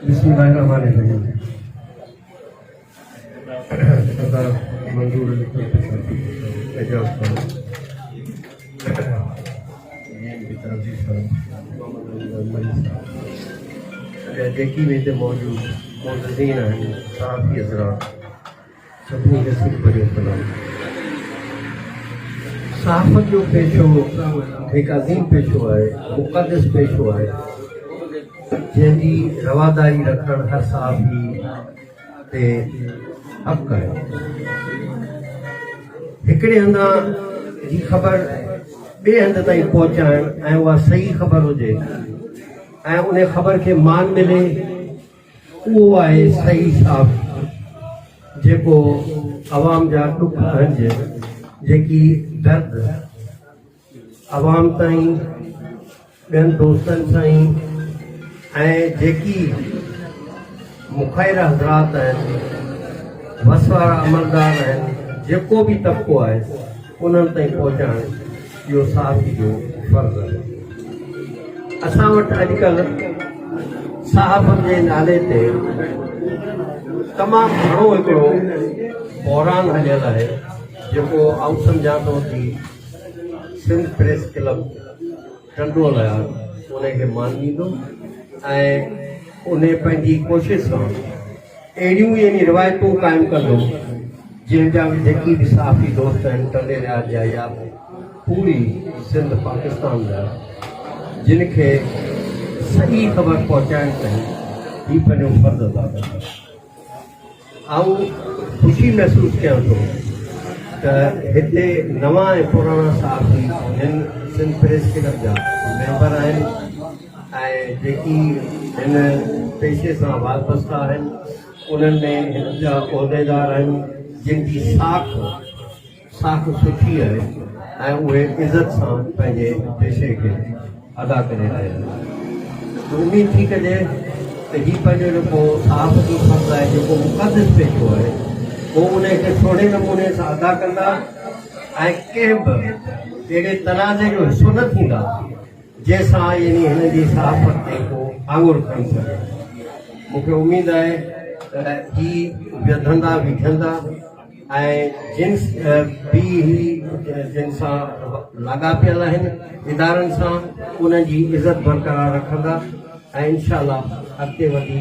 बिस्मिल्लाहिर्रहमानिर्रहीम। सरदार मंजूर अली एजाज खान जेकी में मौजूद मोज़ीन आहिनि सहाफ़ी हज़रात सभिनी खे सिक भरियो सलाम। सहाफ़त जो पेशो हिकु अज़ीम पेशो आहे, मुक़दस पेशो आहे जंहिंजी रवादारी रखणु हर सहाफ़ी ते हक़ आहे। हिकिड़े हंधा जी ख़बर ॿिए हंध ताईं पहुचाइणु ऐं उहा सही ख़बर हुजे ऐं उन ख़बर खे मान मिले, उहो आहे सही सहाफ़ी जेको अवाम जा ॾुख हंज जेकी दर्द अवाम ताईं ॿियनि दोस्तनि सां ऐं जेकी मुख़ाइर हज़रात आहिनि, वस वारा अमलदार आहिनि, जेको बि तबिको आहे उन्हनि ताईं पहुचाइणु इहो सहाफ़ी जो फ़र्ज़ु आहे। असां वटि अॼुकल्ह सहाफ़नि जे नाले ते तमामु घणो हिकिड़ो बहिरान हलियल आहे जेको आउं सम्झां थो कि सिंध प्रेस क्लब टंडोल उनखे मान ॾींदो ऐं उन पंहिंजी कोशिशि सां अहिड़ियूं यानी रिवायतूं क़ाइमु कंदो जंहिंजा जेकी बि सहाफ़ी दोस्त आहिनि टंडे रियाज़ जा या पूरी सिंध पाकिस्तान जा जिन खे सही ख़बर पहुचाइण ताईं ही पंहिंजो फ़र्ज़ु अदा कंदा। आउं ख़ुशी महसूसु कयां थो त हिते नवां ऐं पुराणा सहाफ़ी जिन सिंध प्रेस क्लब जा मेंबर आहिनि ऐं जेकी हिन पेशे सां वाबस्ता आहिनि, उन्हनि में हिन जा उहिदेदार आहिनि जिन जी साख सुठी आहे ऐं उहे इज़त सां पंहिंजे पेशे खे अदा करे रहिया आहिनि। उमेद थी कजे त हीउ पंहिंजो जेको सहाफ़ती फ़र्ज़ु आहे, जेको मुक़दस पेशो आहे, उहो उनखे थोरे नमूने सां अदा कंदा ऐं कंहिं बि अहिड़े तनाज़े जो हिसो न थींदा जंहिंसां यानी हिन जी सहाफ़त ते को आङुर खणी सघे। मूंखे उमेद आहे त ही वधंदा विझंदा ऐं जिन बि जिन सां लाॻापियल आहिनि इदारनि सां उन्हनि जी इज़त बरक़रार रखंदा ऐं इंशाअल्लाह अॻिते वधी